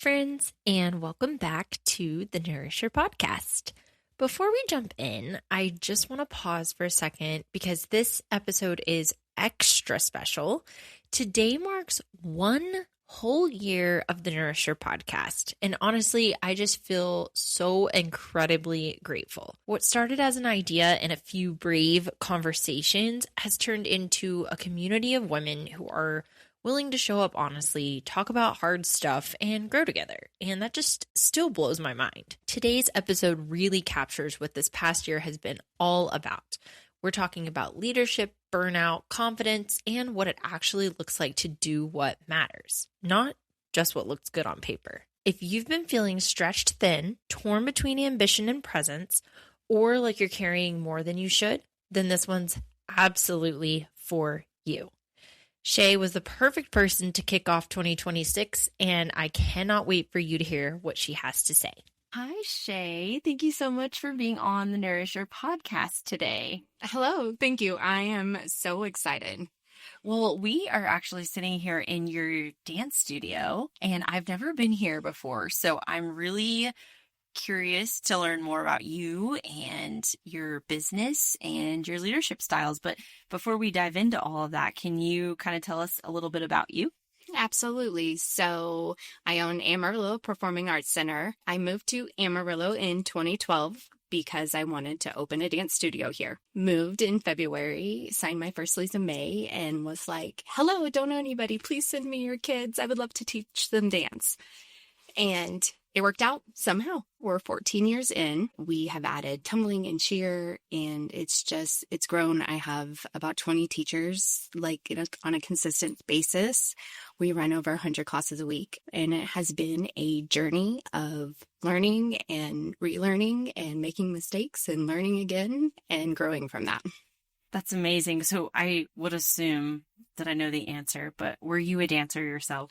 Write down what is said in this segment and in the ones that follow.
friends, and welcome back to the Nourisher podcast. Before we jump in, I just want to pause for a second because this episode is extra special. Today marks 1 whole year of the Nourisher podcast, and honestly, I just feel so incredibly grateful. What started as an idea and a few brave conversations has turned into a community of women who are willing to show up honestly, talk about hard stuff, and grow together. And that just still blows my mind. Today's episode really captures what this past year has been all about. We're talking about leadership, burnout, confidence, and what it actually looks like to do what matters, not just what looks good on paper. If you've been feeling stretched thin, torn between ambition and presence, or like you're carrying more than you should, then this one's absolutely for you. Schae was the perfect person to kick off 2026, and I cannot wait for you to hear what she has to say. Hi, Schae. Thank you so much for being on the Nourisher podcast today. Hello. Thank you. I am so excited. Well, we are actually sitting here in your dance studio, and I've never been here before, so I'm really curious to learn more about you and your business and your leadership styles. But before we dive into all of that, can you kind of tell us a little bit about you? Absolutely. So I own Amarillo Performing Arts Center. I moved to Amarillo in 2012 because I wanted to open a dance studio here. Moved in February, signed my first lease in May, and was like, hello, don't know anybody. Please send me your kids. I would love to teach them dance. And it worked out somehow. We're 14 years in. We have added tumbling and cheer, and it's grown. I have about 20 teachers, on a consistent basis. We run over 100 classes a week, and it has been a journey of learning and relearning and making mistakes and learning again and growing from that. That's amazing. So I would assume that I know the answer, but were you a dancer yourself?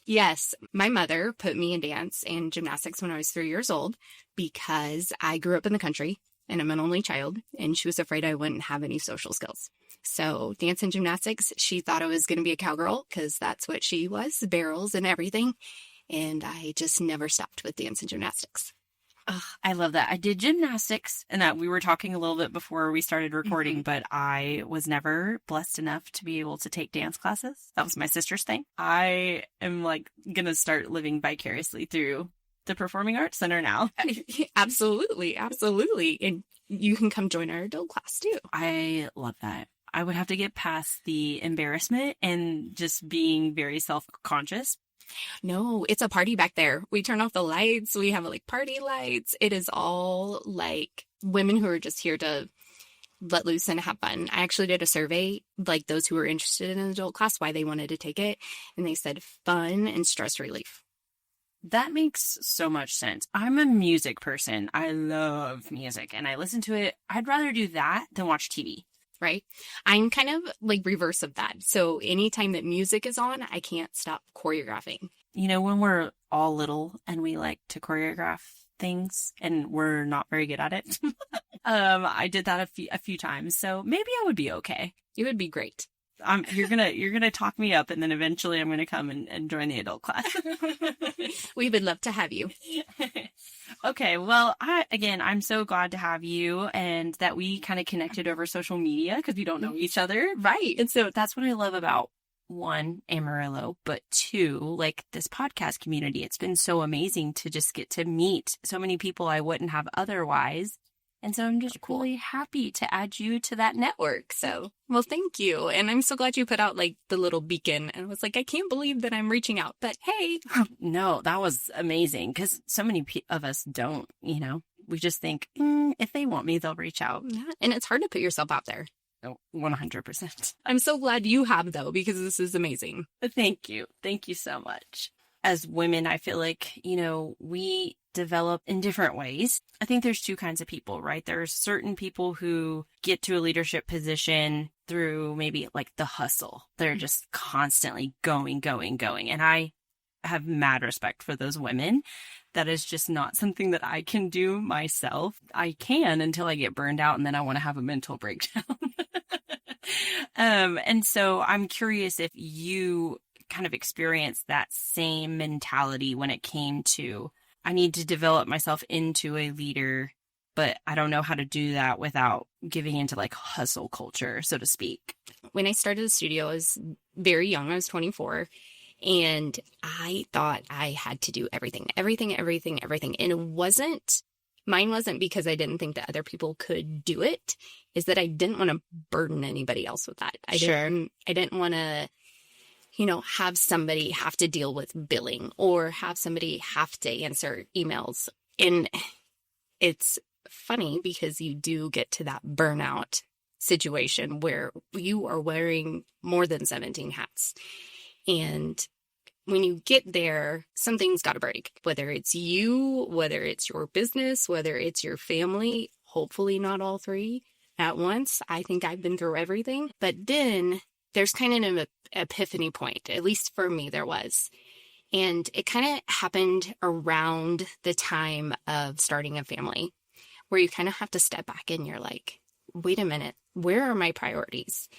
Yes. My mother put me in dance and gymnastics when I was 3 years old because I grew up in the country and I'm an only child, and she was afraid I wouldn't have any social skills. So dance and gymnastics, she thought I was going to be a cowgirl because that's what she was, barrels and everything. And I just never stopped with dance and gymnastics. Oh, I love that. I did gymnastics, and that we were talking a little bit before we started recording, but I was never blessed enough to be able to take dance classes. That was my sister's thing. I am going to start living vicariously through the Performing Arts Center now. Absolutely. Absolutely. And you can come join our adult class too. I love that. I would have to get past the embarrassment and just being very self-conscious. No, it's a party back there. We turn off the lights. We have party lights. It is all women who are just here to let loose and have fun. I actually did a survey, those who were interested in an adult class, why they wanted to take it. And they said fun and stress relief. That makes so much sense. I'm a music person. I love music and I listen to it. I'd rather do that than watch TV. Right? I'm kind of reverse of that. So anytime that music is on, I can't stop choreographing. You know, when we're all little and we like to choreograph things and we're not very good at it. I did that a few times. So maybe I would be okay. You would be great. You're gonna talk me up, and then eventually I'm gonna come and join the adult class. We would love to have you. Okay, well, I'm so glad to have you, and that we kind of connected over social media because we don't know each other, right? And so that's what I love about, one, Amarillo, but two, this podcast community. It's been so amazing to just get to meet so many people I wouldn't have otherwise. And so I'm just really happy to add you to that network. So, well, thank you. And I'm so glad you put out the little beacon. And I was I can't believe that I'm reaching out. But hey. No, that was amazing because so many of us don't, we just think, if they want me, they'll reach out. Yeah. And it's hard to put yourself out there. Oh, 100%. I'm so glad you have, though, because this is amazing. Thank you. Thank you so much. As women, I feel we develop in different ways. I think there's two kinds of people, right? There's certain people who get to a leadership position through maybe the hustle. They're just constantly going. And I have mad respect for those women. That is just not something that I can do myself. I can until I get burned out and then I want to have a mental breakdown. And so I'm curious if you kind of experienced that same mentality when it came to, I need to develop myself into a leader, but I don't know how to do that without giving into like hustle culture, so to speak. When I started the studio, I was very young. I was 24. And I thought I had to do everything. And mine wasn't because I didn't think that other people could do it, is that I didn't want to burden anybody else with that. I didn't want to, have somebody have to deal with billing or have somebody have to answer emails. And it's funny because you do get to that burnout situation where you are wearing more than 17 hats. And when you get there, something's got to break, whether it's you, whether it's your business, whether it's your family, hopefully not all three at once. I think I've been through everything. But then there's kind of an epiphany point, at least for me there was. And it kind of happened around the time of starting a family, where you kind of have to step back and you're like, wait a minute, where are my priorities?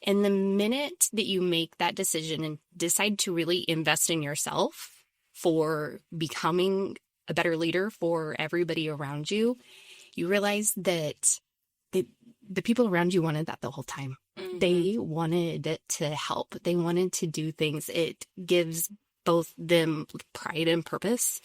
And the minute that you make that decision and decide to really invest in yourself for becoming a better leader for everybody around you, you realize that the people around you wanted that the whole time. Mm-hmm. They wanted to help. They wanted to do things. It gives both them pride and purpose.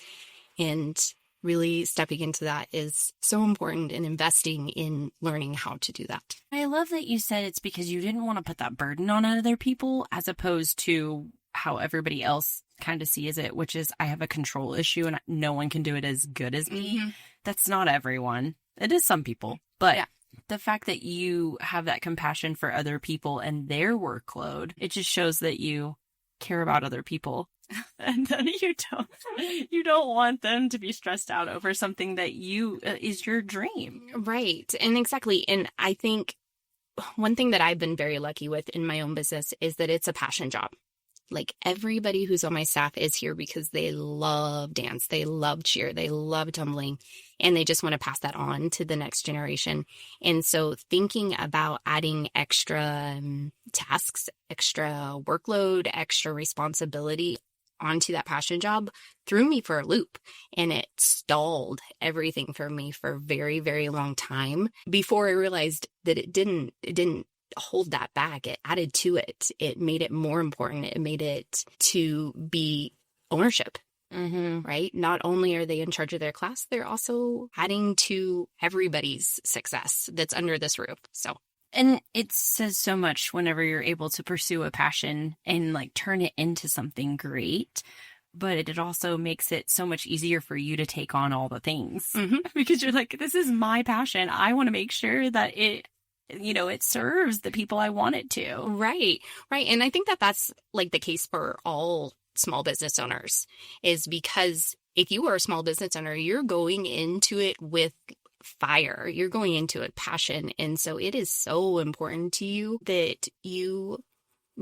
And really stepping into that is so important, and investing in learning how to do that. I love that you said it's because you didn't want to put that burden on other people, as opposed to how everybody else kind of sees it, which is I have a control issue and no one can do it as good as me. Mm-hmm. That's not everyone. It is some people. But the fact that you have that compassion for other people and their workload, it just shows that you care about other people. And then you don't want them to be stressed out over something that is your dream. Right. And exactly. And I think one thing that I've been very lucky with in my own business is that it's a passion job. Like, everybody who's on my staff is here because they love dance, they love cheer, they love tumbling, and they just want to pass that on to the next generation. And so thinking about adding extra tasks, extra workload, extra responsibility onto that passion job threw me for a loop, and it stalled everything for me for a very, very long time before I realized that it didn't hold that back. It added to it. It made it more important. It made it to be ownership, right? Not only are they in charge of their class, they're also adding to everybody's success that's under this roof. And it says so much whenever you're able to pursue a passion and like turn it into something great. But it also makes it so much easier for you to take on all the things because you're like, this is my passion. I want to make sure that it serves the people I want it to. Right. Right. And I think that that's like the case for all small business owners, is because if you are a small business owner, you're going into it with fire. You're going into it passion. And so it is so important to you that you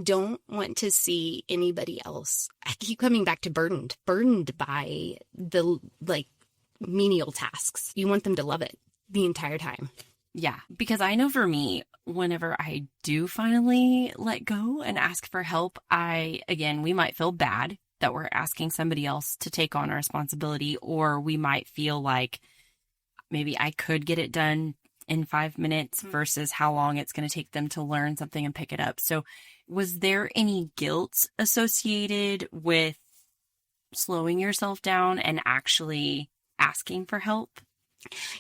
don't want to see anybody else. I keep coming back to burdened by the menial tasks. You want them to love it the entire time. Yeah, because I know for me, whenever I do finally let go and ask for help, we might feel bad that we're asking somebody else to take on a responsibility, or we might feel like maybe I could get it done in 5 minutes versus how long it's going to take them to learn something and pick it up. So was there any guilt associated with slowing yourself down and actually asking for help?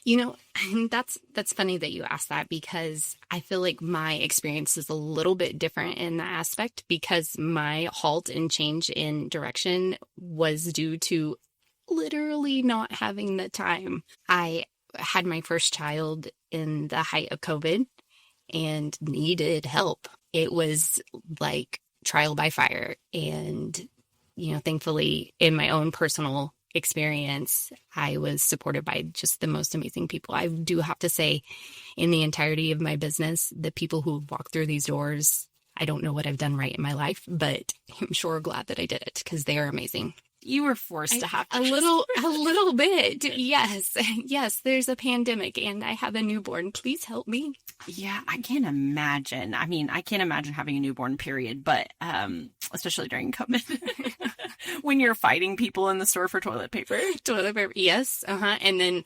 That's funny that you asked that, because I feel like my experience is a little bit different in that aspect, because my halt and change in direction was due to literally not having the time. I had my first child in the height of COVID and needed help. It was like trial by fire. And, thankfully in my own personal experience, I was supported by just the most amazing people. I do have to say, in the entirety of my business, the people who walk through these doors, I don't know what I've done right in my life, but I'm sure glad that I did it, because they are amazing. You were forced to have a little bit. Yes, there's a pandemic and I have a newborn. Please help me. Yeah, I can't imagine. I mean, I can't imagine having a newborn, period. But especially during COVID, when you're fighting people in the store for toilet paper. Toilet paper, yes. And then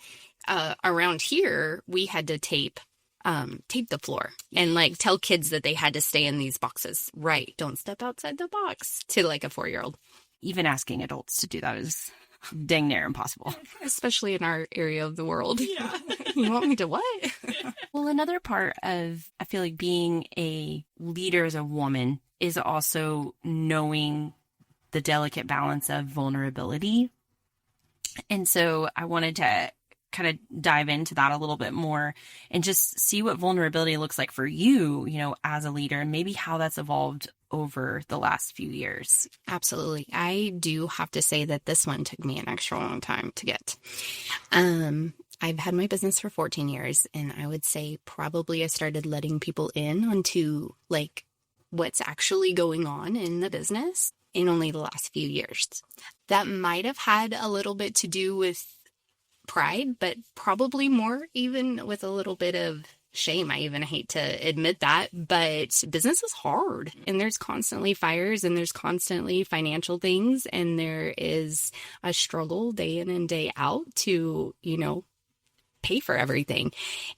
around here, we had to tape the floor and like tell kids that they had to stay in these boxes. Right. Don't step outside the box to like a 4-year-old. Even asking adults to do that is dang near impossible. Especially in our area of the world. Yeah. You want me to what? Well, another part of, I feel like being a leader as a woman is also knowing the delicate balance of vulnerability. And so I wanted to kind of dive into that a little bit more and just see what vulnerability looks like for you, as a leader, and maybe how that's evolved over the last few years. Absolutely. I do have to say that this one took me an extra long time to get. I've had my business for 14 years, and I would say probably I started letting people in onto like what's actually going on in the business in only the last few years. That might have had a little bit to do with pride, but probably more even with a little bit of shame. I even hate to admit that, but business is hard, and there's constantly fires, and there's constantly financial things, and there is a struggle day in and day out to, pay for everything.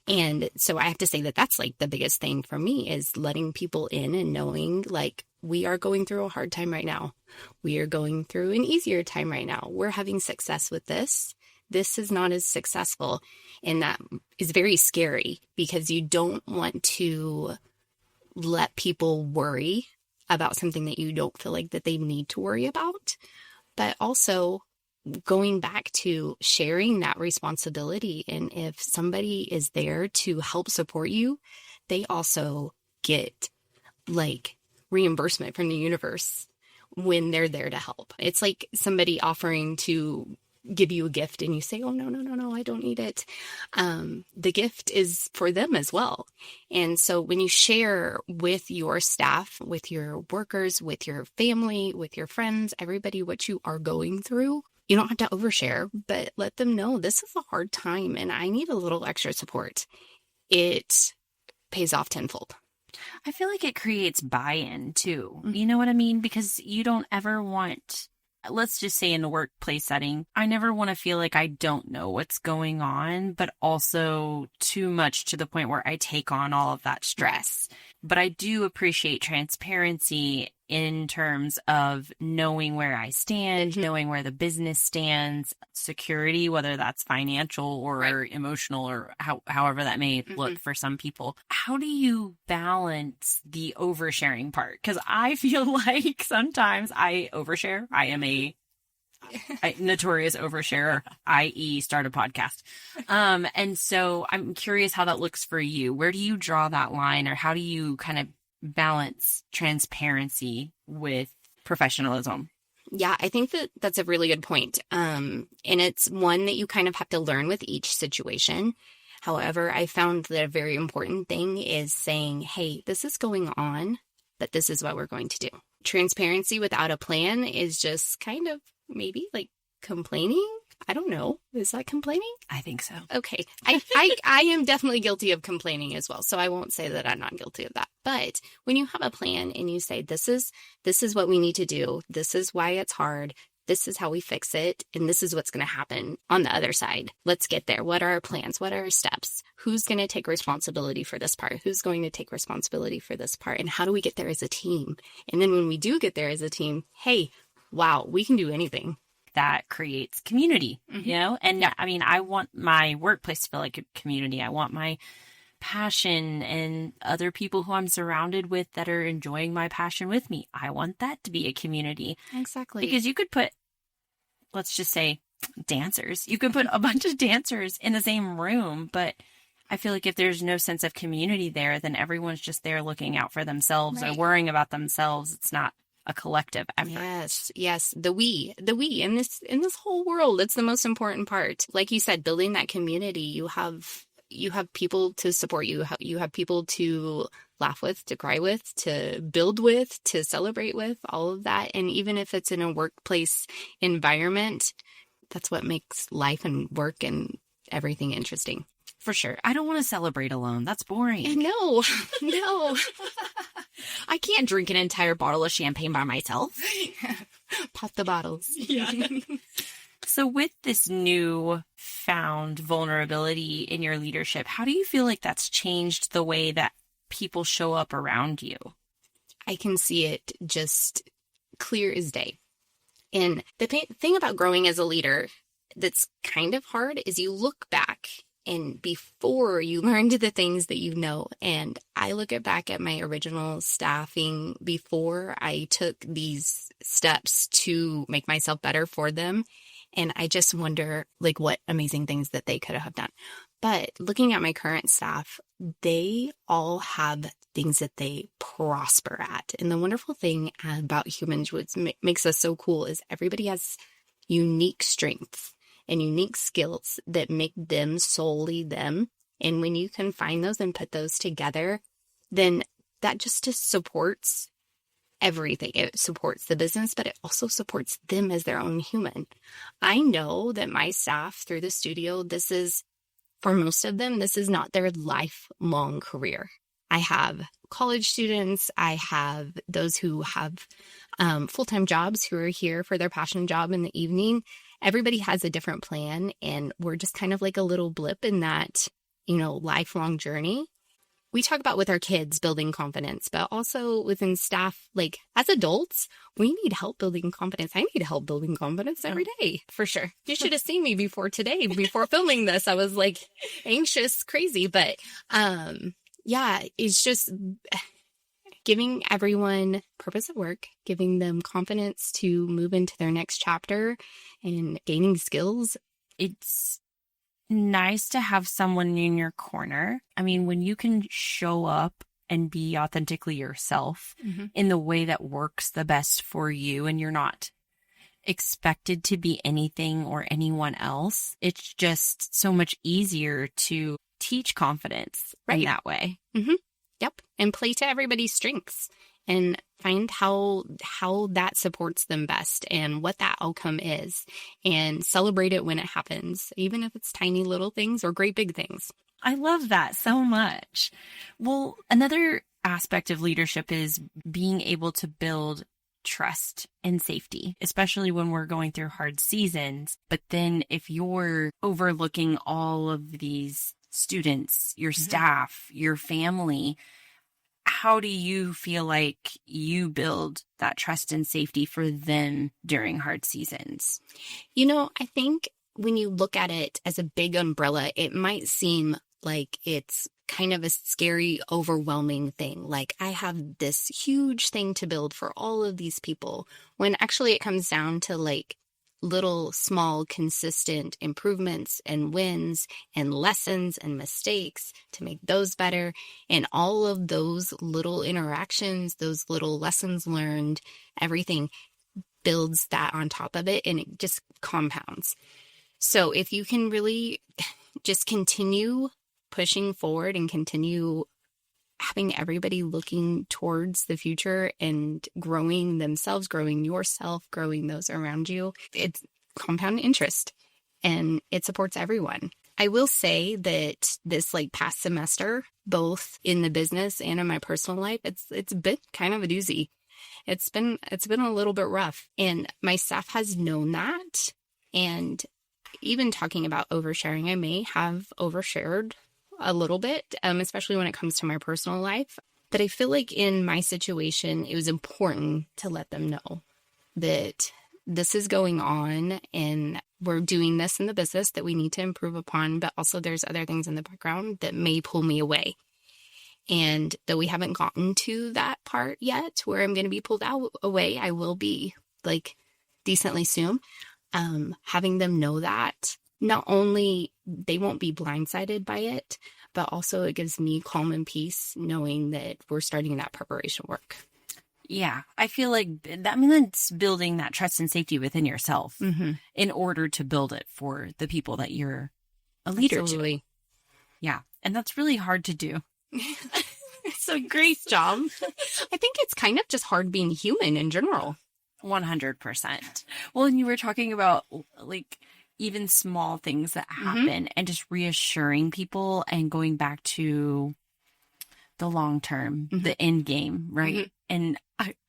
And so I have to say that that's like the biggest thing for me is letting people in and knowing like we are going through a hard time right now. We are going through an easier time right now. We're having success with this. This is not as successful. And that is very scary because you don't want to let people worry about something that you don't feel like that they need to worry about. But also going back to sharing that responsibility. And if somebody is there to help support you, they also get like reimbursement from the universe when they're there to help. It's like somebody offering to give you a gift and you say, oh, no, I don't need it. The gift is for them as well. And so when you share with your staff, with your workers, with your family, with your friends, everybody, what you are going through, you don't have to overshare, but let them know this is a hard time and I need a little extra support. It pays off tenfold. I feel like it creates buy-in too. You know what I mean? Because you don't ever want, let's just say in a workplace setting, I never want to feel like I don't know what's going on, but also too much to the point where I take on all of that stress. But I do appreciate transparency in terms of knowing where I stand, knowing where the business stands, security, whether that's financial or emotional or however that may look for some people. How do you balance the oversharing part? Because I feel like sometimes I overshare. I am a notorious oversharer, i.e. start a podcast. And so I'm curious how that looks for you. Where do you draw that line, or how do you kind of balance transparency with professionalism? Yeah, I think that that's a really good point. And it's one that you kind of have to learn with each situation. However, I found that a very important thing is saying, hey, this is going on, but this is what we're going to do. Transparency without a plan is just kind of maybe like complaining. I don't know. Is that complaining? I think so. Okay. I am definitely guilty of complaining as well. So I won't say that I'm not guilty of that. But when you have a plan and you say, this is what we need to do. This is why it's hard. This is how we fix it. And this is what's going to happen on the other side. Let's get there. What are our plans? What are our steps? Who's going to take responsibility for this part? Who's going to take responsibility for this part? And how do we get there as a team? And then when we do get there as a team, hey, wow, we can do anything. That creates community, And I mean, I want my workplace to feel like a community. I want my passion and other people who I'm surrounded with that are enjoying my passion with me. I want that to be a community. Exactly. Because you could put, let's just say, dancers. You could put a bunch of dancers in the same room, but I feel like if there's no sense of community there, then everyone's just there looking out for themselves or worrying about themselves. It's not a collective effort. Yes. The we in this whole world, it's the most important part. Like you said, building that community, you have people to support you. You have people to laugh with, to cry with, to build with, to celebrate with, all of that. And even if it's in a workplace environment, that's what makes life and work and everything interesting. For sure. I don't want to celebrate alone. That's boring. No. I can't drink an entire bottle of champagne by myself. Pop the bottles. Yeah. So with this new found vulnerability in your leadership, how do you feel like that's changed the way that people show up around you? I can see it just clear as day. And the thing about growing as a leader that's kind of hard is you look back and before you learned the things that you know. And I look back at my original staffing before I took these steps to make myself better for them. And I just wonder like what amazing things that they could have done. But looking at my current staff, they all have things that they prosper at. And the wonderful thing about humans, what makes us so cool, is everybody has unique strengths and unique skills that make them solely them. And when you can find those and put those together, then that just supports everything. It supports the business, but it also supports them as their own human. I know that my staff through the studio, this is, for most of them, this is not their lifelong career. I have college students. I have those who have full-time jobs who are here for their passion job in the evening. Everybody has a different plan, and we're just kind of like a little blip in that, lifelong journey. We talk about with our kids building confidence, but also within staff, like as adults, we need help building confidence. I need help building confidence every day, for sure. You should have seen me before today, before filming this. I was like anxious, crazy, but yeah, it's just giving everyone purpose at work, giving them confidence to move into their next chapter and gaining skills. It's nice to have someone in your corner. I mean, when you can show up and be authentically yourself in the way that works the best for you, and you're not expected to be anything or anyone else, it's just so much easier to teach confidence in that way. Mm-hmm. Yep. And play to everybody's strengths and find how that supports them best and what that outcome is, and celebrate it when it happens, even if it's tiny little things or great big things. I love that so much. Well, another aspect of leadership is being able to build trust and safety, especially when we're going through hard seasons. But then if you're overlooking all of these students, your staff, your family, how do you feel like you build that trust and safety for them during hard seasons? I think when you look at it as a big umbrella, it might seem like it's kind of a scary, overwhelming thing. Like I have this huge thing to build for all of these people, when actually it comes down to like little, small, consistent improvements and wins and lessons and mistakes to make those better. And all of those little interactions, those little lessons learned, everything builds that on top of it, and it just compounds. So if you can really just continue pushing forward and continue having everybody looking towards the future and growing themselves, growing yourself, growing those around you, it's compound interest and it supports everyone. I will say that this past semester, both in the business and in my personal life, it's been kind of a doozy. It's been a little bit rough, and my staff has known that. And even talking about oversharing, I may have overshared a little bit, especially when it comes to my personal life. But I feel like in my situation, it was important to let them know that this is going on and we're doing this in the business that we need to improve upon, but also there's other things in the background that may pull me away. And though we haven't gotten to that part yet where I'm going to be pulled away, I will be decently soon. Having them know that not only they won't be blindsided by it, but also it gives me calm and peace knowing that we're starting that preparation work. Yeah, I feel like that's building that trust and safety within yourself in order to build it for the people that you're a leader to. Yeah, and that's really hard to do. It's a great job. I think it's kind of just hard being human in general. 100%. Well, and you were talking about even small things that happen and just reassuring people and going back to the long term, the end game, right? And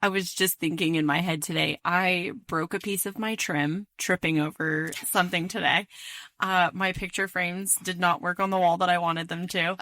I was just thinking in my head today, I broke a piece of my trim tripping over something today. My picture frames did not work on the wall that I wanted them to.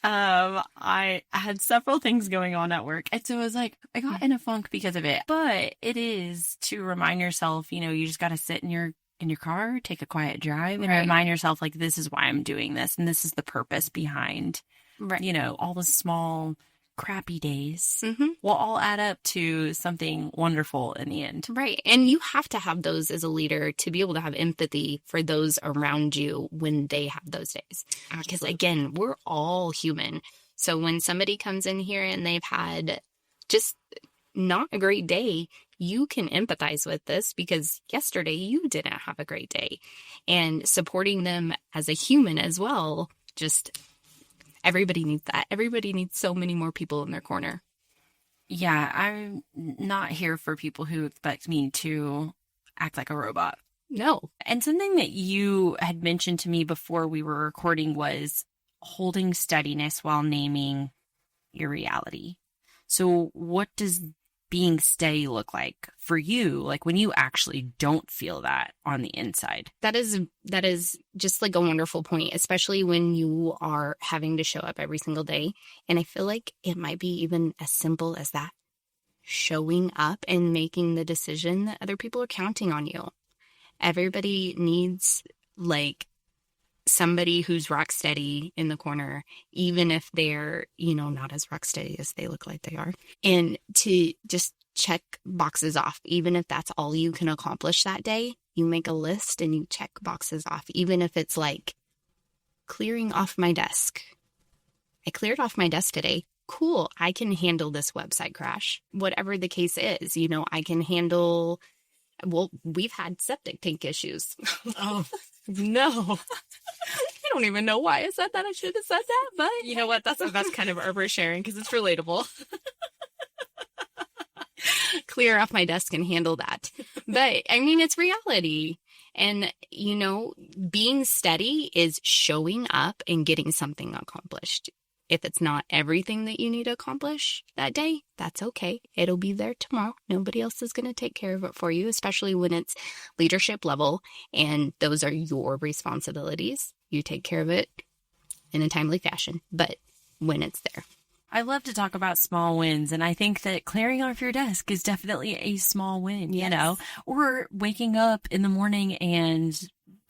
I had several things going on at work. And so it was like, I got in a funk because of it. But it is to remind yourself, you just got to sit in your car, take a quiet drive, and remind yourself, like, this is why I'm doing this. And this is the purpose behind, all the small crappy days will all add up to something wonderful in the end. Right. And you have to have those as a leader to be able to have empathy for those around you when they have those days. Because again, we're all human. So when somebody comes in here and they've had just not a great day, you can empathize with this because yesterday you didn't have a great day. And supporting them as a human as well, just everybody needs that. Everybody needs so many more people in their corner. Yeah, I'm not here for people who expect me to act like a robot. No. And something that you had mentioned to me before we were recording was holding steadiness while naming your reality. So what does being steady look like for you, like when you actually don't feel that on the inside? That is just like a wonderful point, especially when you are having to show up every single day. And I feel like it might be even as simple as that. Showing up and making the decision that other people are counting on you. Everybody needs like somebody who's rock steady in the corner, even if they're, not as rock steady as they look like they are. And to just check boxes off, even if that's all you can accomplish that day, you make a list and you check boxes off, even if it's like clearing off my desk. I cleared off my desk today. Cool. I can handle this website crash. Whatever the case is, I can handle, we've had septic tank issues. Oh, no. I don't even know why I said that. I should have said that, but you know what? That's kind of oversharing because it's relatable. Clear off my desk and handle that. But I mean, it's reality. And, being steady is showing up and getting something accomplished. If it's not everything that you need to accomplish that day, that's okay. It'll be there tomorrow. Nobody else is going to take care of it for you, especially when it's leadership level and those are your responsibilities. You take care of it in a timely fashion, but when it's there. I love to talk about small wins, and I think that clearing off your desk is definitely a small win, or waking up in the morning and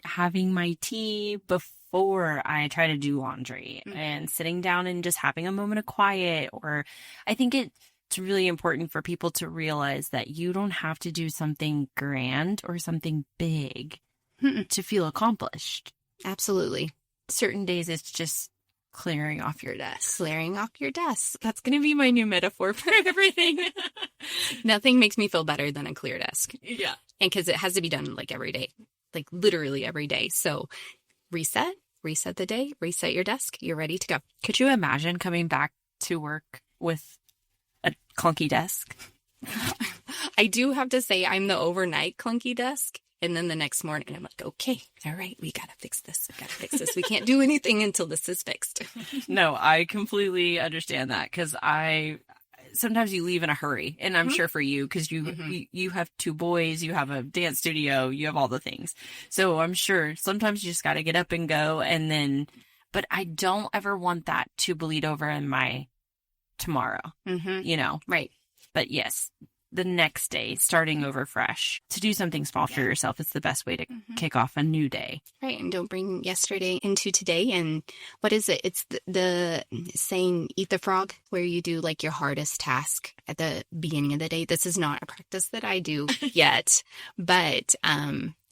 having my tea before I try to do laundry and sitting down and just having a moment of quiet. Or I think it's really important for people to realize that you don't have to do something grand or something big to feel accomplished. Absolutely. Certain days it's just clearing off your desk. Clearing off your desk. That's going to be my new metaphor for everything. Nothing makes me feel better than a clear desk. Yeah. And because it has to be done like every day, like literally every day. So reset the day, reset your desk. You're ready to go. Could you imagine coming back to work with a clunky desk? I do have to say I'm the overnight clunky desk. And then the next morning, I'm like, okay, all right, we got to fix this. We can't do anything until this is fixed. No, I completely understand that because sometimes you leave in a hurry. And I'm sure for you, because you have 2 boys, you have a dance studio, you have all the things. So I'm sure sometimes you just got to get up and go. But I don't ever want that to bleed over in my tomorrow, Right. But yes, the next day, starting over fresh, to do something small for yourself is the best way to kick off a new day. Right. And don't bring yesterday into today. And what is it? It's the saying, eat the frog, where you do like your hardest task at the beginning of the day. This is not a practice that I do yet, but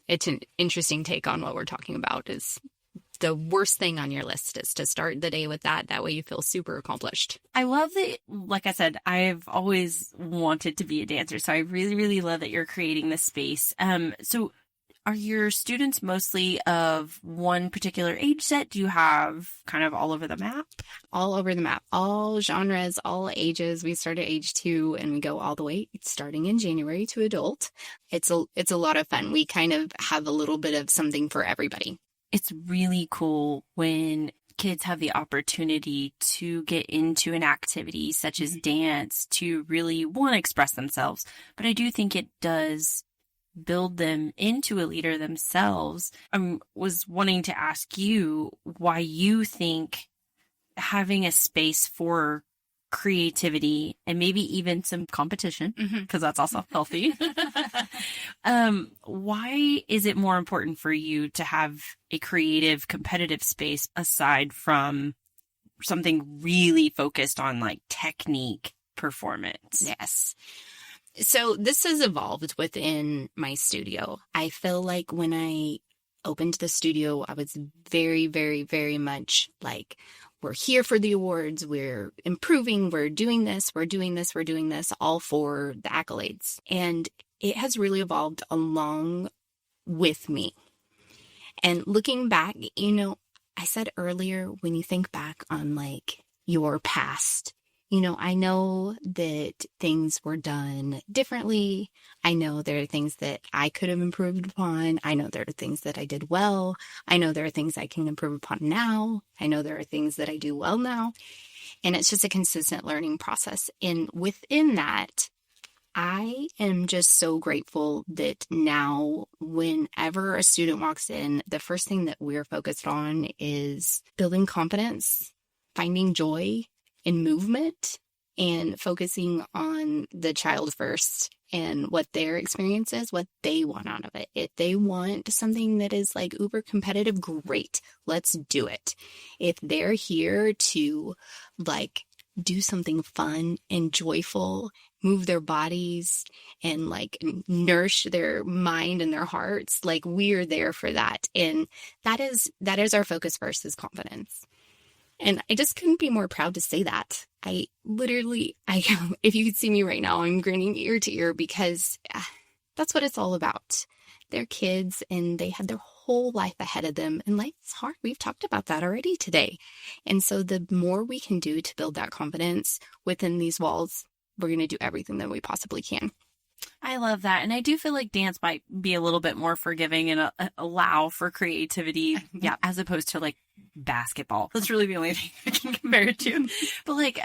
it's an interesting take on what we're talking about. Is the worst thing on your list is to start the day with that. That way you feel super accomplished. I love that. Like I said, I've always wanted to be a dancer. So I really, really love that you're creating this space. So are your students mostly of one particular age set? Do you have kind of all over the map? All over the map, all genres, all ages. We start at age 2 and we go all the way starting in January to adult. It's a lot of fun. We kind of have a little bit of something for everybody. It's really cool when kids have the opportunity to get into an activity such as dance to really want to express themselves. But I do think it does build them into a leader themselves. I was wanting to ask you why you think having a space for creativity and maybe even some competition, because that's also healthy. Why is it more important for you to have a creative, competitive space aside from something really focused on like technique, performance? Yes. So this has evolved within my studio. I feel like when I opened the studio, I was very, very, very much like, we're here for the awards, we're improving, we're doing this, we're doing this, we're doing this, all for the accolades. And it has really evolved along with me. And looking back, I said earlier, when you think back on like your past, I know that things were done differently. I know there are things that I could have improved upon. I know there are things that I did well. I know there are things I can improve upon now. I know there are things that I do well now. And it's just a consistent learning process. And within that, I am just so grateful that now whenever a student walks in, the first thing that we're focused on is building confidence, finding joy in movement, and focusing on the child first and what their experience is, what they want out of it. If they want something that is like uber competitive, great, let's do it. If they're here to like do something fun and joyful, move their bodies and like nourish their mind and their hearts, like we're there for that. And that is our focus first, is confidence. And I just couldn't be more proud to say that. If you could see me right now, I'm grinning ear to ear because that's what it's all about. They're kids and they had their whole life ahead of them, and life is hard. We've talked about that already today. And so the more we can do to build that confidence within these walls, we're going to do everything that we possibly can. I love that. And I do feel like dance might be a little bit more forgiving and allow for creativity. Yeah. As opposed to like basketball. That's really the only thing I can compare it to. But like,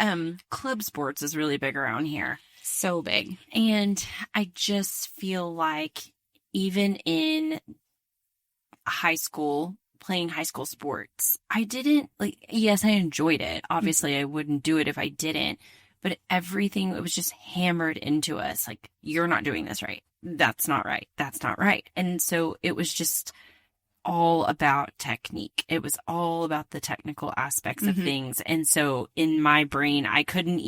club sports is really big around here. So big. And I just feel like even in high school, playing high school sports, I didn't yes, I enjoyed it. Obviously I wouldn't do it if I didn't. But everything, it was just hammered into us. Like, you're not doing this right. That's not right. That's not right. And so it was just all about technique. It was all about the technical aspects of things. And so in my brain, I couldn't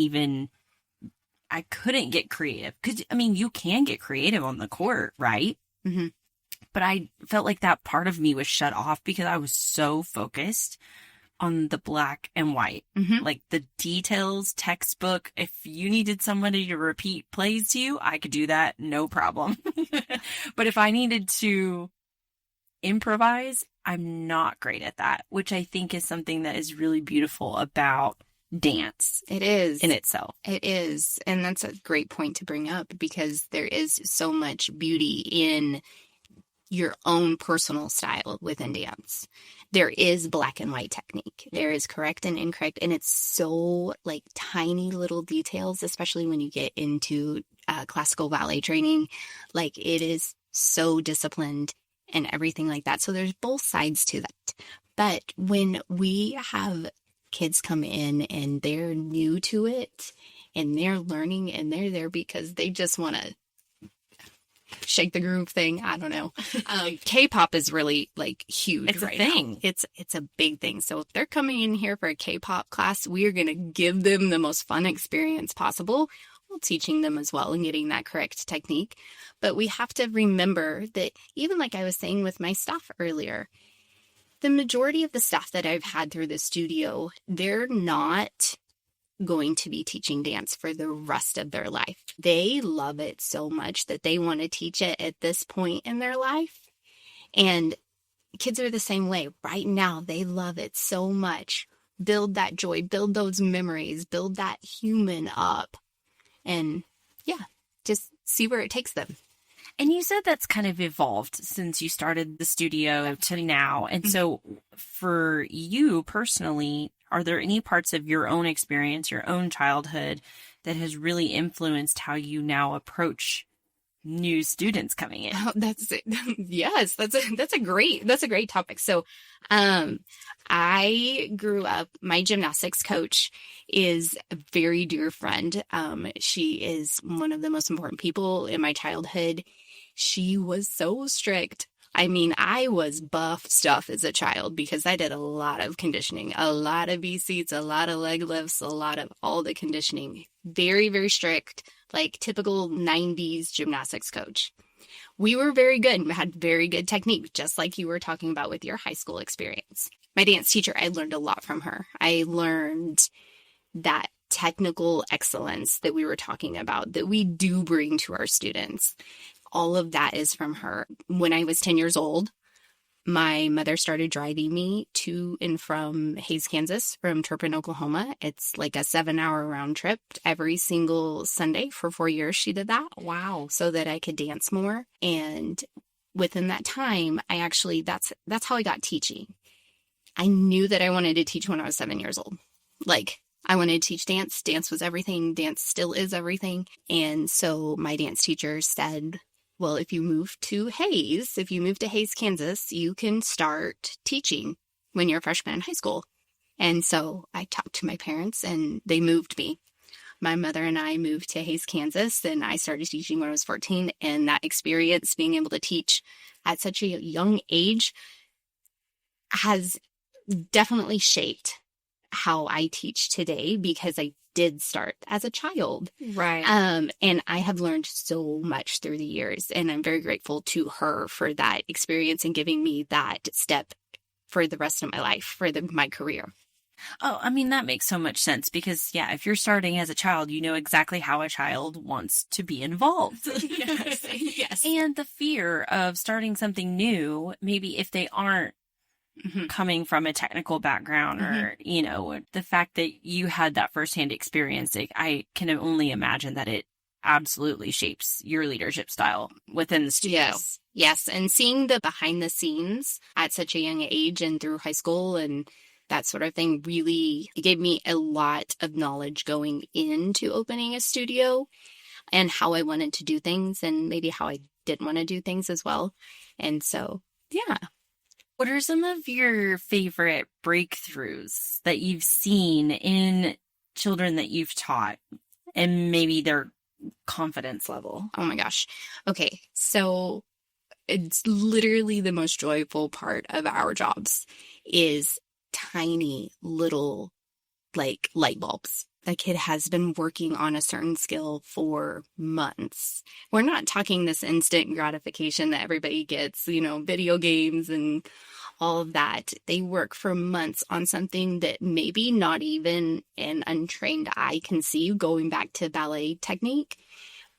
get creative. Because, I mean, you can get creative on the court, right? Mm-hmm. But I felt like that part of me was shut off because I was so focused on the black and white, like the details, textbook. If you needed somebody to repeat plays to you, I could do that. No problem. But if I needed to improvise, I'm not great at that, which I think is something that is really beautiful about dance. It is. In itself. It is. And that's a great point to bring up because there is so much beauty in your own personal style within dance. There is black and white technique. There is correct and incorrect. And it's so like tiny little details, especially when you get into classical ballet training. Like it is so disciplined and everything like that. So there's both sides to that. But when we have kids come in and they're new to it and they're learning and they're there because they just want to shake the groove thing. I don't know. K-pop is really like huge. It's right a thing. Now. It's a big thing. So if they're coming in here for a K-pop class, we are going to give them the most fun experience possible while teaching them as well and getting that correct technique. But we have to remember that even like I was saying with my staff earlier, the majority of the staff that I've had through the studio, they're not going to be teaching dance for the rest of their life. They love it so much that they want to teach it at this point in their life. And kids are the same way. Right now, they love it so much. Build that joy, build those memories, build that human up. And yeah, just see where it takes them. And you said that's kind of evolved since you started the studio to now. And so for you personally, are there any parts of your own experience, your own childhood that has really influenced how you now approach new students coming in? Oh, that's it. Yes, that's a great topic. So, I grew up, my gymnastics coach is a very dear friend. She is one of the most important people in my childhood. She was so strict. I mean, I was buff stuff as a child because I did a lot of conditioning, a lot of V-seats, a lot of leg lifts, a lot of all the conditioning. Very, very strict, like typical 90s gymnastics coach. We were very good. We had very good technique, just like you were talking about with your high school experience. My dance teacher, I learned a lot from her. I learned that technical excellence that we were talking about, that we do bring to our students. All of that is from her. When I was 10 years old, my mother started driving me to and from Hays, Kansas, from Turpin, Oklahoma. It's like a 7-hour round trip every single Sunday for 4 years. She did that. Wow. So that I could dance more. And within that time, I actually, that's how I got teaching. I knew that I wanted to teach when I was 7 years old. Like, I wanted to teach dance. Dance was everything. Dance still is everything. And so my dance teacher said, well, if you move to Hays, Kansas, you can start teaching when you're a freshman in high school. And so I talked to my parents and they moved me. My mother and I moved to Hays, Kansas, and I started teaching when I was 14. And that experience, being able to teach at such a young age, has definitely shaped how I teach today because I did start as a child. Right. And I have learned so much through the years, and I'm very grateful to her for that experience and giving me that step for the rest of my life, for my career. Oh, I mean, that makes so much sense because, yeah, if you're starting as a child, you know exactly how a child wants to be involved. Yes. Yes. And the fear of starting something new, maybe if they aren't coming from a technical background or, you know, the fact that you had that firsthand experience, like, I can only imagine that it absolutely shapes your leadership style within the studio. Yes. Yes. And seeing the behind the scenes at such a young age and through high school and that sort of thing really gave me a lot of knowledge going into opening a studio and how I wanted to do things and maybe how I didn't want to do things as well. And so, yeah. What are some of your favorite breakthroughs that you've seen in children that you've taught and maybe their confidence level? Oh my gosh. Okay. So it's literally the most joyful part of our jobs is tiny little like light bulbs. The kid has been working on a certain skill for months. We're not talking this instant gratification that everybody gets, you know, video games and all of that. They work for months on something that maybe not even an untrained eye can see, going back to ballet technique.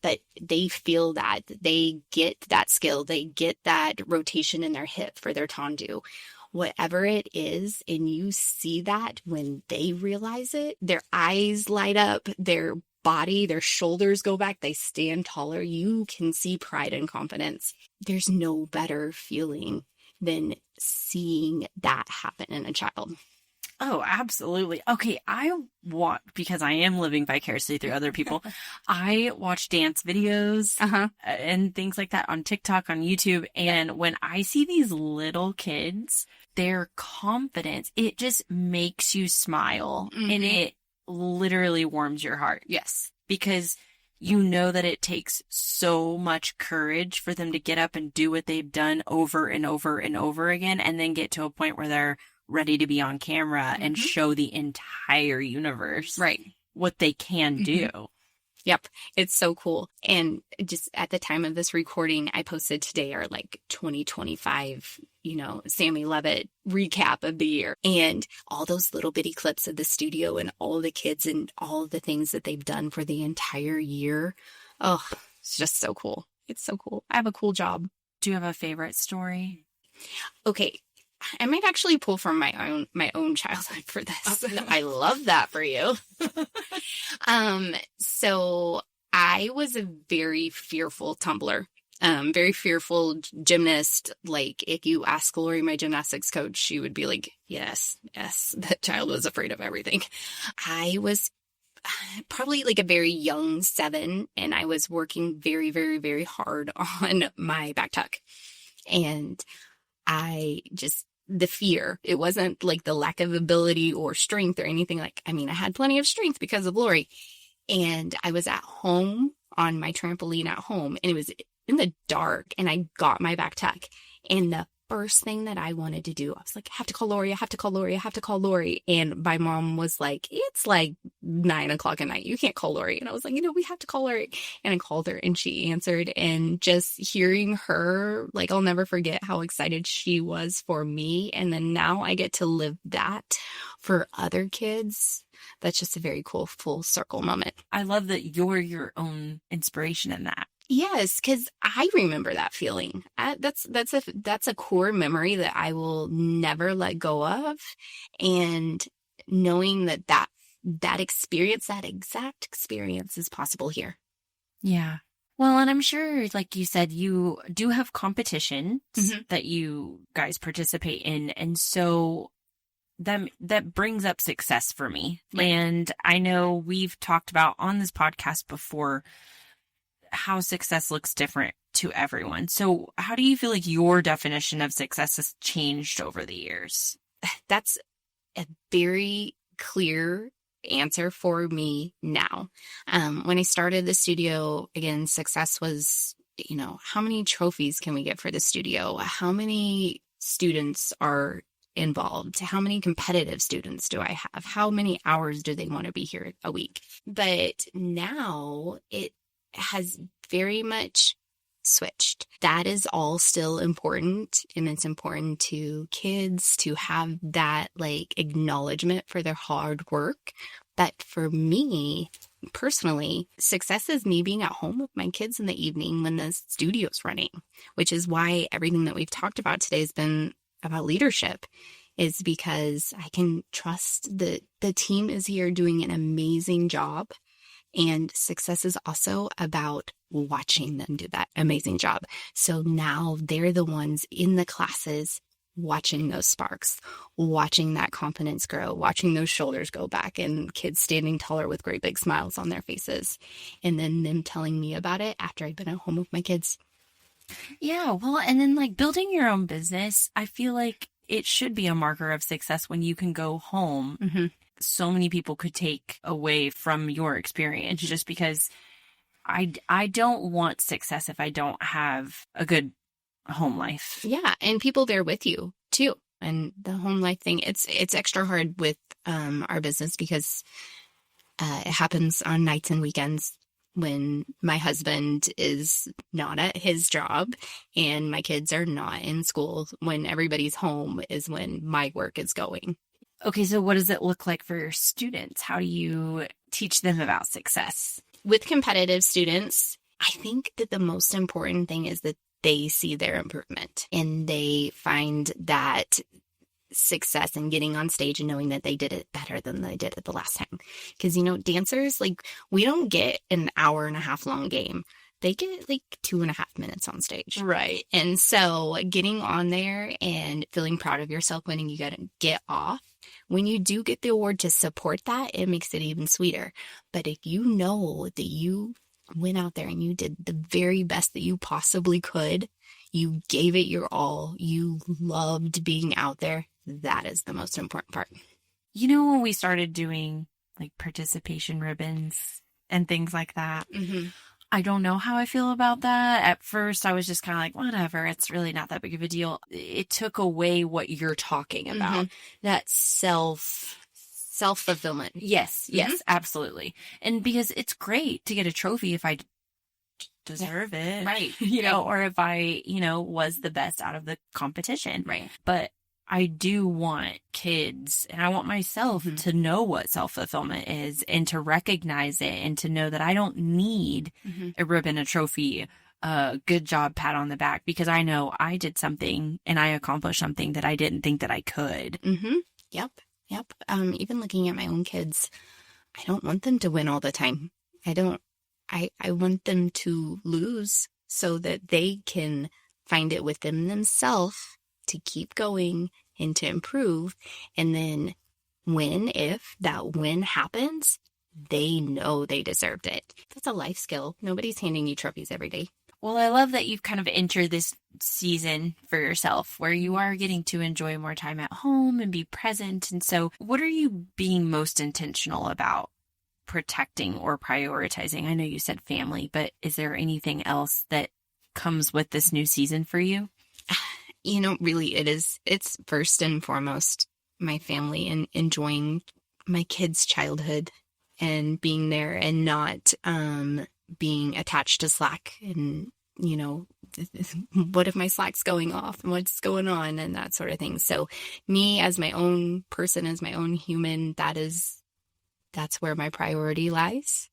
But they feel that, they get that skill, they get that rotation in their hip for their tendu. Whatever it is, and you see that when they realize it, their eyes light up, their body, their shoulders go back, they stand taller. You can see pride and confidence. There's no better feeling than seeing that happen in a child. Oh, absolutely. Okay, because I am living vicariously through other people, I watch dance videos and things like that on TikTok, on YouTube. And when I see these little kids, their confidence, it just makes you smile and it literally warms your heart. Yes. Because you know that it takes so much courage for them to get up and do what they've done over and over and over again and then get to a point where they're ready to be on camera and show the entire universe what they can do. Yep. It's so cool. And just at the time of this recording, I posted today our like 2025, Sammy Levitt recap of the year and all those little bitty clips of the studio and all the kids and all the things that they've done for the entire year. Oh, it's just so cool. It's so cool. I have a cool job. Do you have a favorite story? Okay. I might actually pull from my own childhood for this. I love that for you. So I was a very fearful tumbler Very fearful gymnast. Like, if you ask Lori, my gymnastics coach, she would be like, yes, that child was afraid of everything. I was probably like a very young 7, and I was working very, very, very hard on my back tuck. And the fear, it wasn't like the lack of ability or strength or anything. Like, I mean, I had plenty of strength because of Lori. And I was at home on my trampoline at home, and it was in the dark, and I got my back tuck. And the first thing that I wanted to do, I was like, I have to call Lori. I have to call Lori. I have to call Lori. And my mom was like, it's like 9:00 at night. You can't call Lori. And I was like, we have to call Lori. And I called her, and she answered. And just hearing her, like, I'll never forget how excited she was for me. And then now I get to live that for other kids. That's just a very cool full circle moment. I love that you're your own inspiration in that. Yes, because I remember that feeling. That's a core memory that I will never let go of. And knowing that experience, that exact experience is possible here. Yeah. Well, and I'm sure, like you said, you do have competitions that you guys participate in. And so that brings up success for me. Yeah. And I know we've talked about on this podcast before how success looks different to everyone. So how do you feel like your definition of success has changed over the years? That's a very clear answer for me now. When I started the studio, again, success was, how many trophies can we get for the studio? How many students are involved? How many competitive students do I have? How many hours do they want to be here a week? But now it has very much switched. That is all still important, and it's important to kids to have that like acknowledgement for their hard work. But for me personally, success is me being at home with my kids in the evening when the studio's running, which is why everything that we've talked about today has been about leadership, is because I can trust that the team is here doing an amazing job. And success is also about watching them do that amazing job. So now they're the ones in the classes watching those sparks, watching that confidence grow, watching those shoulders go back, and kids standing taller with great big smiles on their faces. And then them telling me about it after I've been at home with my kids. Yeah, well, and then like building your own business, I feel like it should be a marker of success when you can go home. Mm-hmm. So many people could take away from your experience just because I don't want success if I don't have a good home life. Yeah, and people there with you too. And the home life thing, it's extra hard with our business because it happens on nights and weekends when my husband is not at his job and my kids are not in school. When everybody's home is when my work is going. Okay, so what does it look like for your students? How do you teach them about success? With competitive students, I think that the most important thing is that they see their improvement and they find that success in getting on stage and knowing that they did it better than they did it the last time. Because, dancers, like, we don't get an hour and a half long game. They get like 2.5 minutes on stage. Right. And so getting on there and feeling proud of yourself when you get off, when you do get the award to support that, it makes it even sweeter. But if you know that you went out there and you did the very best that you possibly could, you gave it your all, you loved being out there, that is the most important part. When we started doing like participation ribbons and things like that, mm-hmm. I don't know how I feel about that. At first, I was just kind of like, whatever, it's really not that big of a deal. It took away what you're talking about, mm-hmm. that self-fulfillment. Yes, mm-hmm. Yes, absolutely. And because it's great to get a trophy if I deserve it, right? Or if I, was the best out of the competition, right? But I do want kids and I want myself mm-hmm. to know what self-fulfillment is and to recognize it and to know that I don't need mm-hmm. a ribbon, a trophy, a good job, pat on the back, because I know I did something and I accomplished something that I didn't think that I could. Mm-hmm. Yep. Even looking at my own kids, I don't want them to win all the time. I want them to lose so that they can find it within themselves to keep going and to improve. And then if that win happens, they know they deserved it. That's a life skill. Nobody's handing you trophies every day. Well, I love that you've kind of entered this season for yourself where you are getting to enjoy more time at home and be present. And so what are you being most intentional about protecting or prioritizing? I know you said family, but is there anything else that comes with this new season for you? Really it's first and foremost my family and enjoying my kids' childhood and being there and not being attached to Slack and, what if my Slack's going off and what's going on and that sort of thing. So me as my own person, as my own human, that's where my priority lies.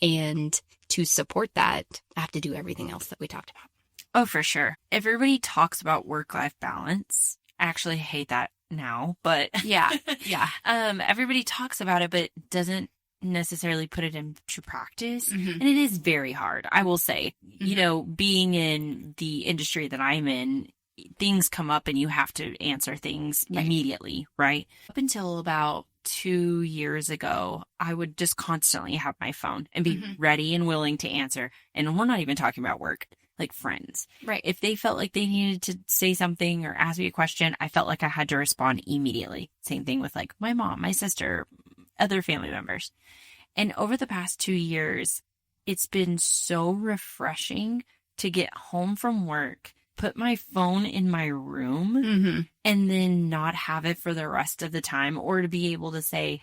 And to support that, I have to do everything else that we talked about. Oh, for sure. Everybody talks about work-life balance. I actually hate that now, but Yeah. everybody talks about it, but doesn't necessarily put it into practice. Mm-hmm. And it is very hard, I will say. Mm-hmm. Being in the industry that I'm in, things come up and you have to answer things immediately, right? Up until about 2 years ago, I would just constantly have my phone and be ready and willing to answer. And we're not even talking about work, like friends. Right. If they felt like they needed to say something or ask me a question, I felt like I had to respond immediately. Same thing with like my mom, my sister, other family members. And over the past 2 years, it's been so refreshing to get home from work, put my phone in my room, and then not have it for the rest of the time, or to be able to say,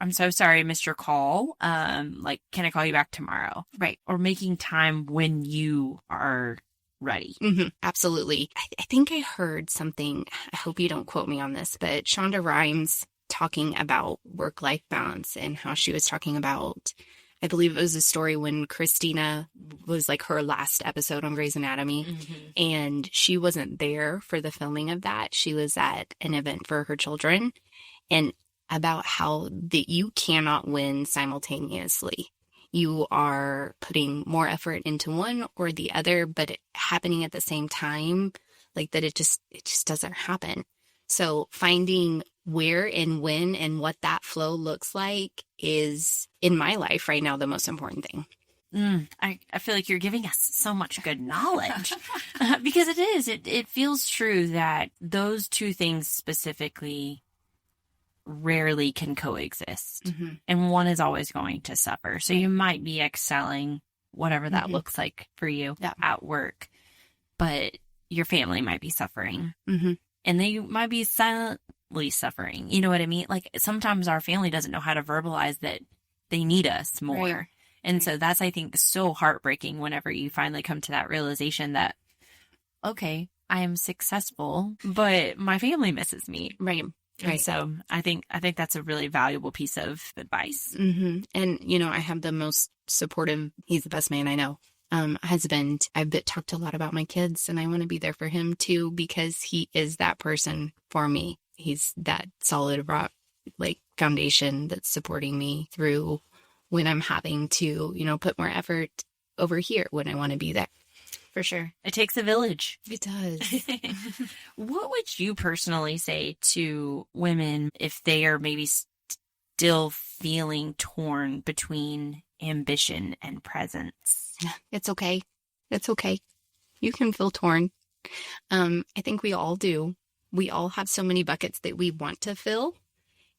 I'm so sorry I missed your call. Can I call you back tomorrow? Right. Or making time when you are ready. Mm-hmm. Absolutely. I think I heard something, I hope you don't quote me on this, but Shonda Rhimes talking about work-life balance and how she was talking about, I believe it was a story when Christina was like her last episode on Grey's Anatomy, and she wasn't there for the filming of that. She was at an event for her children, and about how that you cannot win simultaneously. You are putting more effort into one or the other, but it happening at the same time, like that it just doesn't happen. So finding where and when and what that flow looks like is, in my life right now, the most important thing. I feel like you're giving us so much good knowledge because it is. It feels true that those two things specifically rarely can coexist, and one is always going to suffer. So you might be excelling, whatever that looks like for you at work, but your family might be suffering, and they might be silently suffering. You know what I mean? Like sometimes our family doesn't know how to verbalize that they need us more. Right. And so that's, I think, so heartbreaking whenever you finally come to that realization that, okay, I am successful, but my family misses me. Right. And so I think that's a really valuable piece of advice. And, I have the most supportive, he's the best man I know, husband. I've talked a lot about my kids, and I want to be there for him too, because he is that person for me. He's that solid rock, like foundation that's supporting me through when I'm having to, put more effort over here when I want to be there. For sure. It takes a village. It does. What would you personally say to women if they are maybe still feeling torn between ambition and presence? It's okay. It's okay. You can feel torn. I think we all do. We all have so many buckets that we want to fill,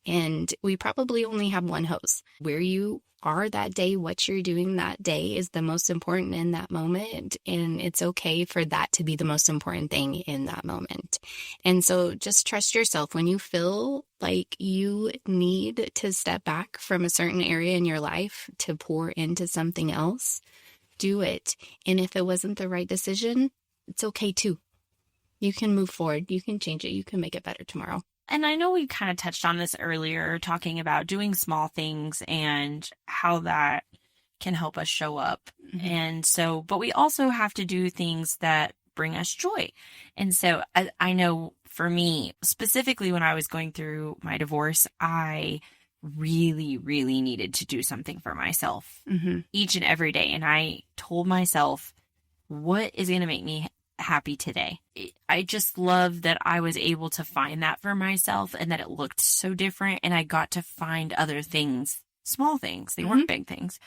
and we probably only have one hose. Where you are that day, what you're doing that day is the most important in that moment. And it's okay for that to be the most important thing in that moment. And so just trust yourself. When you feel like you need to step back from a certain area in your life to pour into something else, do it. And if it wasn't the right decision, it's okay too. You can move forward. You can change it. You can make it better tomorrow. And I know we kind of touched on this earlier, talking about doing small things and how that can help us show up. And so, but we also have to do things that bring us joy. And so I know for me, specifically when I was going through my divorce, I really, really needed to do something for myself each and every day. And I told myself, what is going to make me happy today? I just love that I was able to find that for myself and that it looked so different. And I got to find other things, small things, they weren't big things,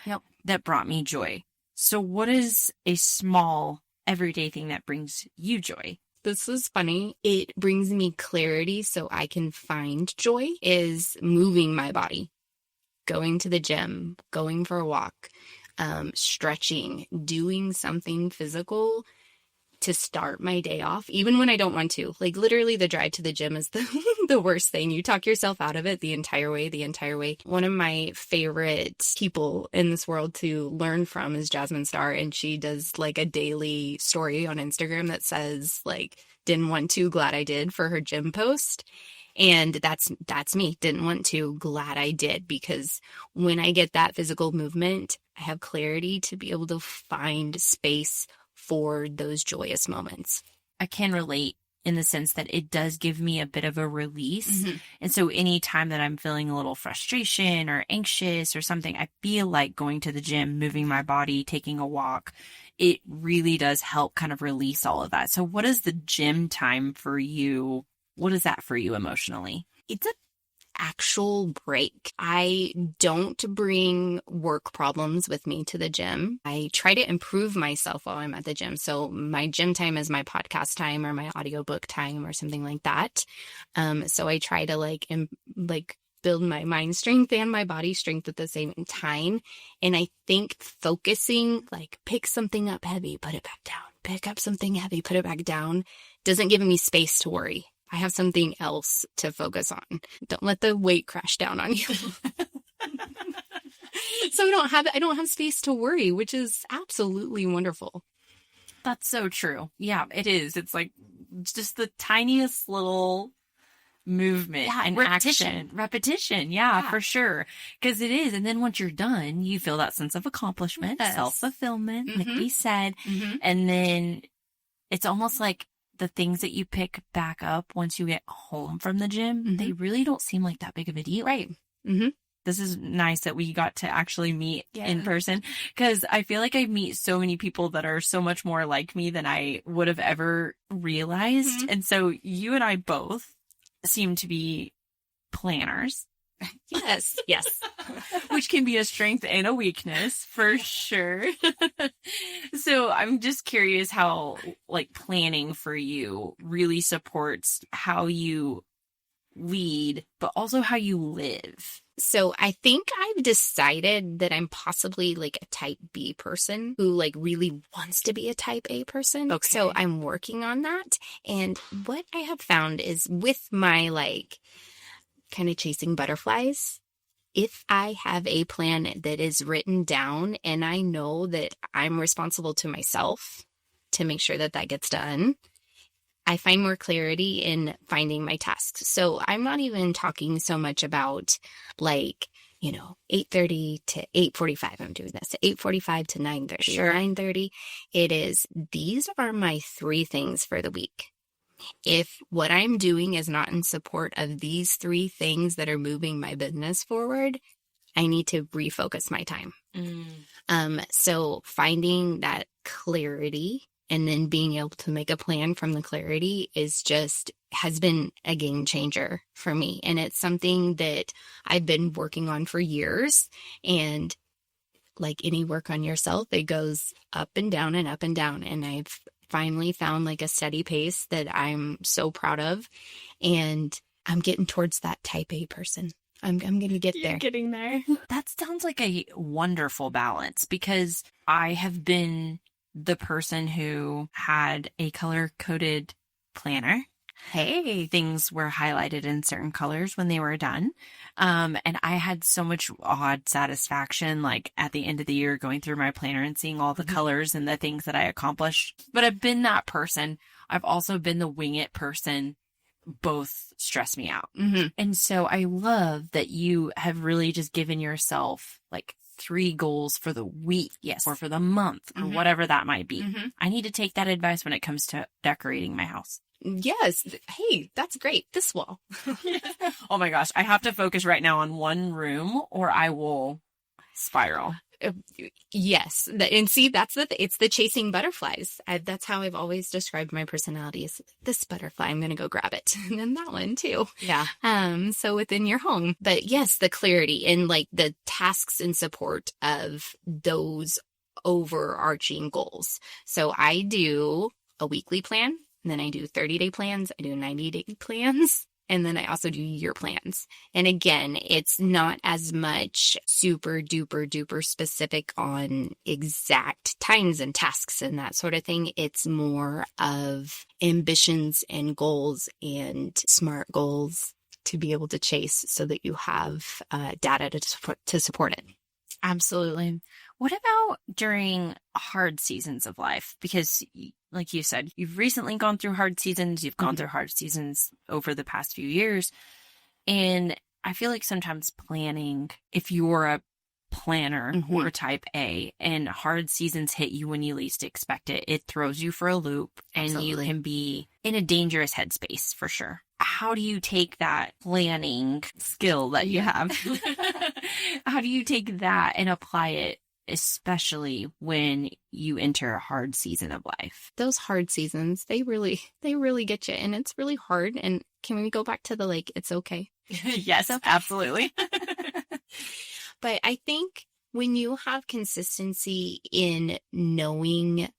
that brought me joy. So what is a small everyday thing that brings you joy? This is funny. It brings me clarity so I can find joy is moving my body, going to the gym, going for a walk, stretching, doing something physical to start my day off, even when I don't want to. Like literally the drive to the gym is the worst thing. You talk yourself out of it the entire way. One of my favorite people in this world to learn from is Jasmine Star, and she does like a daily story on Instagram that says like, didn't want to, glad I did, for her gym post. And that's me. Didn't want to, glad I did, because when I get that physical movement, I have clarity to be able to find space for those joyous moments. I can relate in the sense that it does give me a bit of a release. And so anytime that I'm feeling a little frustration or anxious or something, I feel like going to the gym, moving my body, taking a walk, it really does help kind of release all of that. So what is the gym time for you? What is that for you emotionally? It's an actual break. I don't bring work problems with me to the gym. I try to improve myself while I'm at the gym. So my gym time is my podcast time or my audiobook time or something like that. So I try to build my mind strength and my body strength at the same time. And I think focusing, like pick something up heavy, put it back down, pick up something heavy, put it back down, doesn't give me space to worry. I have something else to focus on. Don't let the weight crash down on you. So I don't have space to worry, which is absolutely wonderful. That's so true. Yeah, it is. It's like just the tiniest little movement and repetition. Yeah, for sure. Because it is. And then once you're done, you feel that sense of accomplishment, self-fulfillment, like we said. And then it's almost like the things that you pick back up once you get home from the gym, they really don't seem like that big of a deal. Right. This is nice that we got to actually meet in person, because I feel like I meet so many people that are so much more like me than I would have ever realized. And so you and I both seem to be planners. Yes. Which can be a strength and a weakness for sure. So I'm just curious how like planning for you really supports how you lead, but also how you live. So I think I've decided that I'm possibly like a type B person who like really wants to be a type A person. Okay. So I'm working on that. And what I have found is with my like kind of chasing butterflies, if I have a plan that is written down and I know that I'm responsible to myself to make sure that that gets done, I find more clarity in finding my tasks. So I'm not even talking so much about like, 8:30 to 8:45. I'm doing this. 8:45 to 9:30. Sure. 9:30. It is, these are my 3 things for the week. If what I'm doing is not in support of these 3 things that are moving my business forward, I need to refocus my time. So finding that clarity and then being able to make a plan from the clarity has been a game changer for me. And it's something that I've been working on for years. And like any work on yourself, it goes up and down and up and down. And I've finally found like a steady pace that I'm so proud of. And I'm getting towards that type A person. I'm going to get there. You're getting there. That sounds like a wonderful balance, because I have been the person who had a color-coded planner. Hey, things were highlighted in certain colors when they were done. And I had so much odd satisfaction, like at the end of the year, going through my planner and seeing all the colors and the things that I accomplished. But I've been that person. I've also been the wing it person. Both stress me out. And so I love that you have really just given yourself like 3 goals for the week, or for the month, or whatever that might be. I need to take that advice when it comes to decorating my house. Yes. Hey, that's great. This wall. Oh my gosh. I have to focus right now on one room or I will spiral. Yes. And see, it's the chasing butterflies. That's how I've always described my personality is this butterfly, I'm going to go grab it. And then that one too. Yeah. So within your home, but yes, the clarity and like the tasks in support of those overarching goals. So I do a weekly plan, and then I do 30-day plans. I do 90-day plans. And then I also do year plans. And again, it's not as much super duper duper specific on exact times and tasks and that sort of thing. It's more of ambitions and goals and SMART goals to be able to chase so that you have data to support it. Absolutely. What about during hard seasons of life? Because like you said, you've recently gone through hard seasons. You've gone through hard seasons over the past few years. And I feel like sometimes planning, if you're a planner or type A and hard seasons hit you when you least expect it, it throws you for a loop and you can be in a dangerous headspace for sure. How do you take that planning skill that you have? How do you take that and apply it, especially when you enter a hard season of life? Those hard seasons, they really get you. And it's really hard. And can we go back to the like, it's okay? Yes, okay. Absolutely. But I think when you have consistency in knowing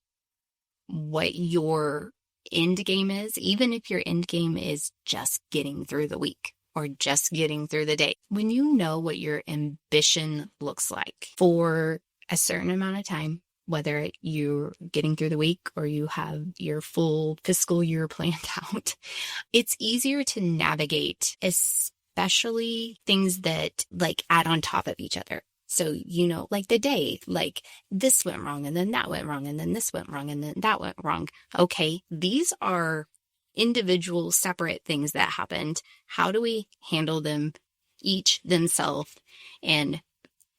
what your end game is, even if your end game is just getting through the week or just getting through the day, when you know what your ambition looks like for a certain amount of time, whether you're getting through the week or you have your full fiscal year planned out, it's easier to navigate, especially things that like add on top of each other. So, like the day, like this went wrong and then that went wrong and then this went wrong and then that went wrong. Okay, these are individual separate things that happened. How do we handle them each themselves and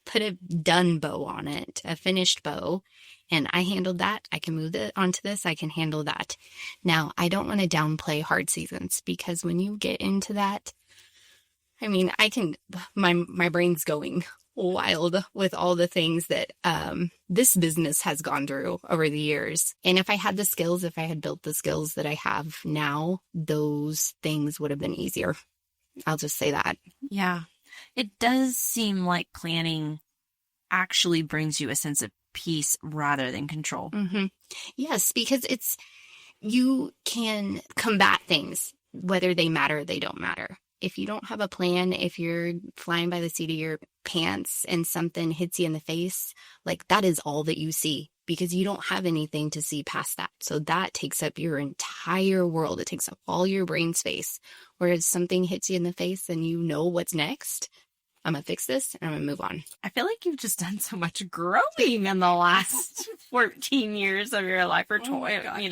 put a done bow on it, a finished bow? And I handled that. I can move it onto this. I can handle that. Now, I don't want to downplay hard seasons because when you get into that, I mean, my brain's going wild with all the things that this business has gone through over the years. And if I had built the skills that I have now, those things would have been easier. I'll just say that. Yeah. It does seem like planning actually brings you a sense of peace rather than control. Mm-hmm. Yes, because you can combat things, whether they matter or they don't matter. If you don't have a plan, if you're flying by the seat of your pants and something hits you in the face, like that is all that you see because you don't have anything to see past that. So that takes up your entire world. It takes up all your brain space. Whereas something hits you in the face and you know what's next. I'm going to fix this and I'm going to move on. I feel like you've just done so much growing in the last 14 years of your life or 20,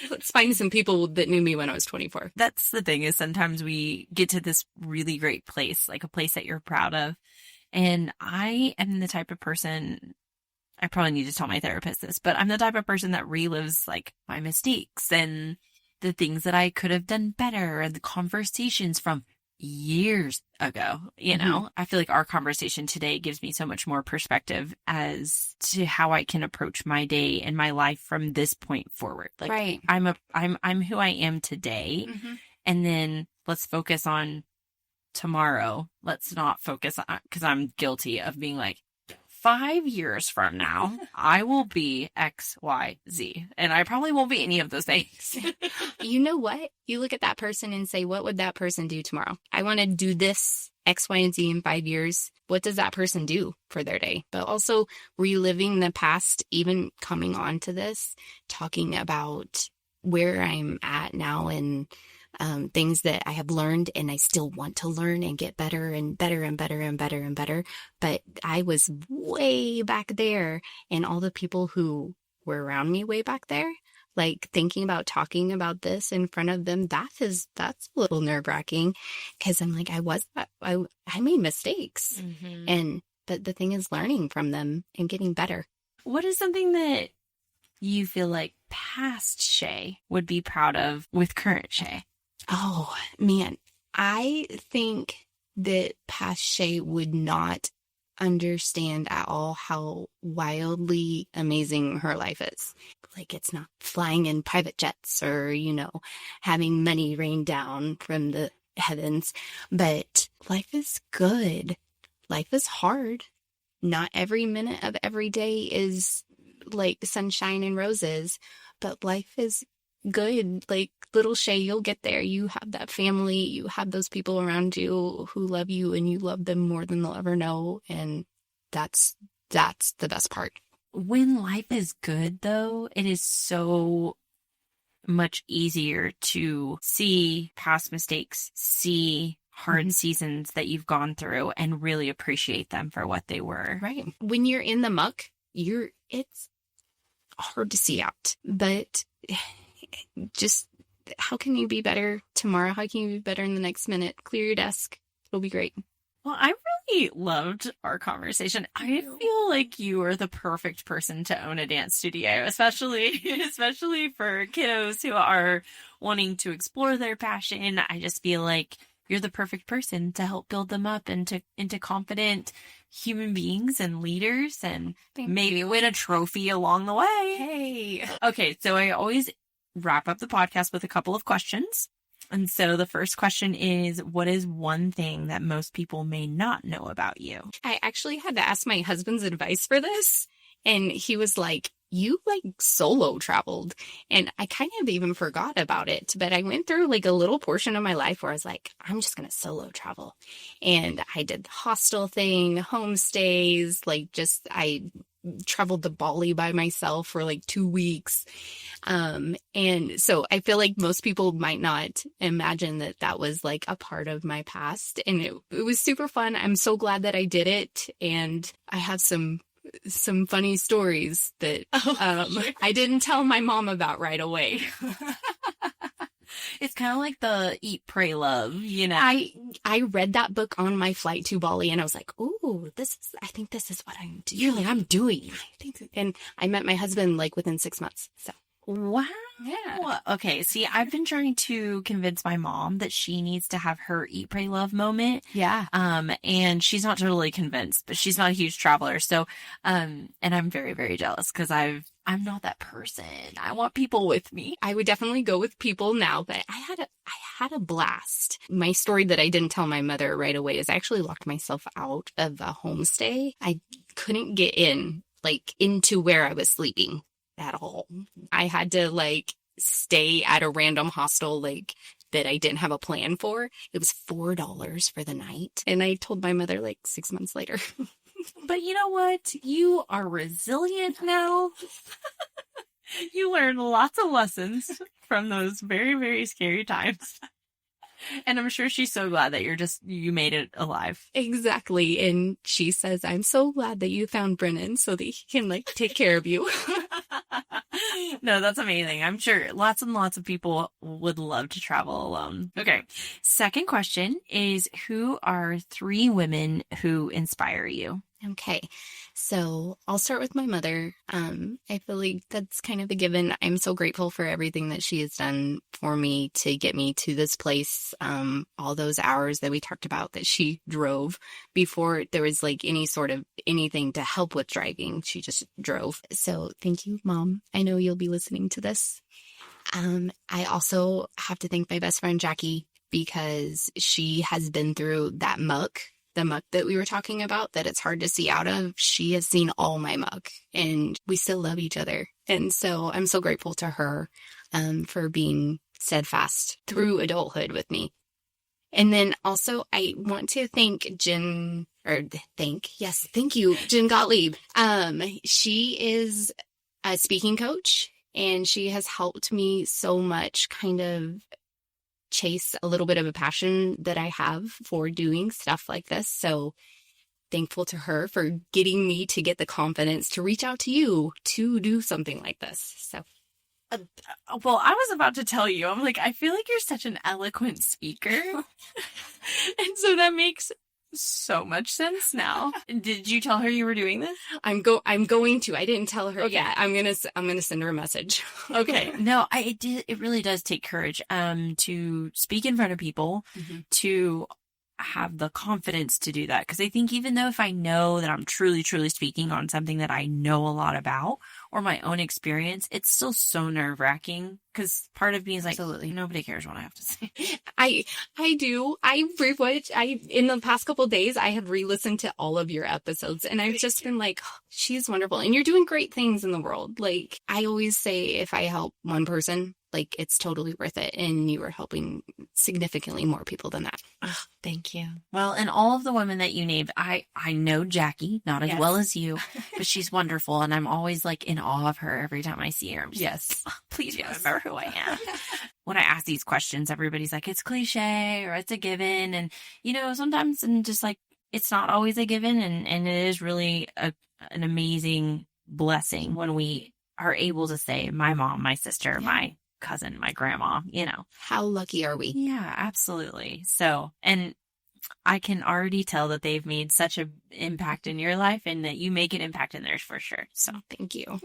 Let's find some people that knew me when I was 24. That's the thing is sometimes we get to this really great place, like a place that you're proud of. And I am the type of person, I probably need to tell my therapist this, but I'm the type of person that relives like my mistakes and the things that I could have done better and the conversations from years ago, I feel like our conversation today gives me so much more perspective as to how I can approach my day and my life from this point forward. Like right. I'm who I am today. Mm-hmm. And then let's focus on tomorrow. Let's not focus on, because I'm guilty of being like, 5 years from now, I will be X, Y, Z. And I probably won't be any of those things. You know what? You look at that person and say, what would that person do tomorrow? I want to do this X, Y, and Z in 5 years. What does that person do for their day? But also reliving the past, even coming on to this, talking about where I'm at now and things that I have learned and I still want to learn and get better and better and better and better and better. But I was way back there and all the people who were around me way back there, like thinking about talking about this in front of them, that's a little nerve wracking because I'm like, I made mistakes. Mm-hmm. But the thing is learning from them and getting better. What is something that you feel like past Schae would be proud of with current Schae? Oh, man. I think that past Schae would not understand at all how wildly amazing her life is. Like, it's not flying in private jets or, having money rain down from the heavens, but life is good. Life is hard. Not every minute of every day is like sunshine and roses, but life is good. Like, little Schae, you'll get there. You have that family. You have those people around you who love you, and you love them more than they'll ever know. And that's the best part. When life is good, though, it is so much easier to see past mistakes, see hard seasons that you've gone through, and really appreciate them for what they were. Right. When you're in the muck, it's hard to see out. But just, how can you be better tomorrow? How can you be better in the next minute? Clear your desk. It'll be great. Well, I really loved our conversation. I feel like you are the perfect person to own a dance studio, especially for kiddos who are wanting to explore their passion. I just feel like you're the perfect person to help build them up into confident human beings and leaders, and maybe win a trophy along the way. Hey. Okay, so I always wrap up the podcast with a couple of questions. And so the first question is, what is one thing that most people may not know about you? I actually had to ask my husband's advice for this. And he was like, you solo traveled. And I kind of even forgot about it. But I went through a little portion of my life where I was like, I'm just going to solo travel. And I did the hostel thing, homestays, I traveled to Bali by myself for 2 weeks. And so I feel like most people might not imagine that was a part of my past. And it was super fun. I'm so glad that I did it. And I have some funny stories that I didn't tell my mom about right away. It's kind of like the Eat, Pray, Love, I read that book on my flight to Bali, and I was like, ooh, I think this is what I'm doing. You're like, I'm doing. I think, and I met my husband within 6 months. So. Wow. Yeah. Okay. See, I've been trying to convince my mom that she needs to have her Eat, Pray, Love moment. Yeah. And she's not totally convinced, but she's not a huge traveler. So, and I'm very, very jealous because I'm not that person. I want people with me. I would definitely go with people now, but I had a blast. My story that I didn't tell my mother right away is I actually locked myself out of a homestay. I couldn't get into where I was sleeping at all. I had to stay at a random hostel that I didn't have a plan for. It was $4 for the night. And I told my mother 6 months later. But you know what? You are resilient now. You learned lots of lessons from those very, very scary times. And I'm sure she's so glad that you made it alive. Exactly. And she says, I'm so glad that you found Brennan so that he can take care of you. No, that's amazing. I'm sure lots and lots of people would love to travel alone. Okay. Second question is, who are 3 women who inspire you? Okay. So I'll start with my mother. I feel like that's kind of a given. I'm so grateful for everything that she has done for me to get me to this place. All those hours that we talked about that she drove before there was any sort of anything to help with driving. She just drove. So thank you, Mom. I know you'll be listening to this. I also have to thank my best friend, Jackie, because she has been through that muck. The muck that we were talking about, that it's hard to see out of. She has seen all my muck, and we still love each other. And so I'm so grateful to her for being steadfast through adulthood with me. And then also I want to thank thank you, Jen Gottlieb. She is a speaking coach, and she has helped me so much kind of chase a little bit of a passion that I have for doing stuff like this. So thankful to her for getting me to get the confidence to reach out to you to do something like this. So, well, I was about to tell you, I'm I feel like you're such an eloquent speaker. And so that makes so much sense now. Did you tell her you were doing this? I'm going to. I didn't tell her yet. Yeah, I'm gonna send her a message. Okay. No, it really does take courage to speak in front of people, to have the confidence to do that. Because I think even though if I know that I'm truly, truly speaking on something that I know a lot about or my own experience, it's still so nerve-wracking because part of me is like, absolutely, nobody cares what I have to say. I do. In the past couple of days, I have re-listened to all of your episodes and I've just been like, oh, she's wonderful. And you're doing great things in the world. Like I always say, if I help one person, like it's totally worth it. And you are helping significantly more people than that. Oh, thank you. Well, and all of the women that you named, I know Jackie, not as well as you, but she's wonderful. And I'm always like in awe of her every time I see her. I'm just like, oh, please remember who I am. When I ask these questions, everybody's like, it's cliche or it's a given. And, you know, sometimes I'm just like, it's not always a given. And it is really an amazing blessing when we are able to say, my mom, my sister, my cousin, my grandma, you know. How lucky are we? Yeah, absolutely. So, and I can already tell that they've made such an impact in your life and that you make an impact in theirs for sure. So thank you.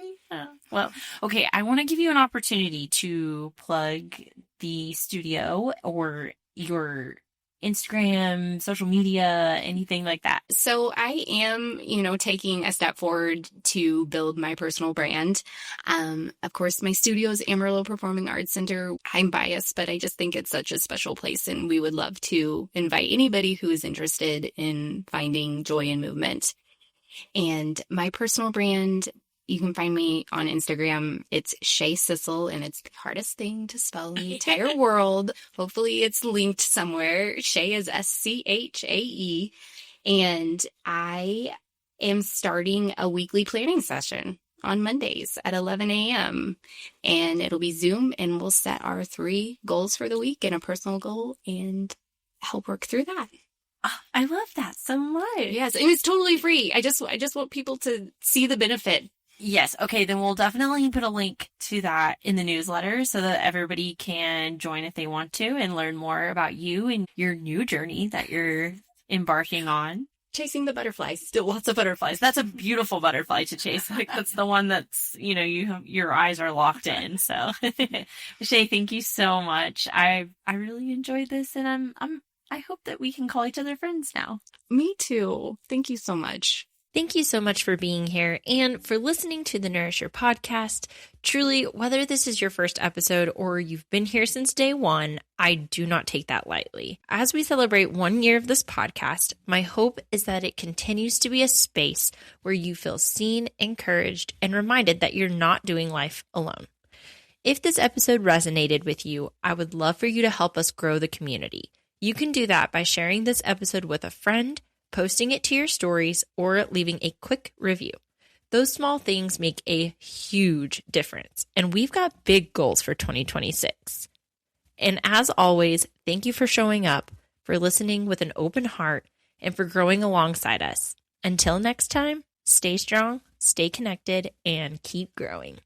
Well, okay. I want to give you an opportunity to plug the studio or your Instagram, social media, anything like that. So I am, taking a step forward to build my personal brand. Of course, my studio is Amarillo Performing Arts Center. I'm biased, but I just think it's such a special place. And we would love to invite anybody who is interested in finding joy in movement. And my personal brand, you can find me on Instagram. It's Schae Sissel, and it's the hardest thing to spell in the entire world. Hopefully it's linked somewhere. Schae is Schae. And I am starting a weekly planning session on Mondays at 11 a.m. And it'll be Zoom, and we'll set our 3 goals for the week and a personal goal and help work through that. Oh, I love that so much. Yes, and it's totally free. I just want people to see the benefit. Yes. Okay. Then we'll definitely put a link to that in the newsletter so that everybody can join if they want to and learn more about you and your new journey that you're embarking on. Chasing the butterflies. Still lots of butterflies. That's a beautiful butterfly to chase. Like that's the one that's, your eyes are locked in. So Schae, thank you so much. I really enjoyed this, and I hope that we can call each other friends now. Me too. Thank you so much. Thank you so much for being here and for listening to the Nourisher podcast. Truly, whether this is your first episode or you've been here since day one, I do not take that lightly. As we celebrate 1 year of this podcast, my hope is that it continues to be a space where you feel seen, encouraged, and reminded that you're not doing life alone. If this episode resonated with you, I would love for you to help us grow the community. You can do that by sharing this episode with a friend, posting it to your stories, or leaving a quick review. Those small things make a huge difference, and we've got big goals for 2026. And as always, thank you for showing up, for listening with an open heart, and for growing alongside us. Until next time, stay strong, stay connected, and keep growing.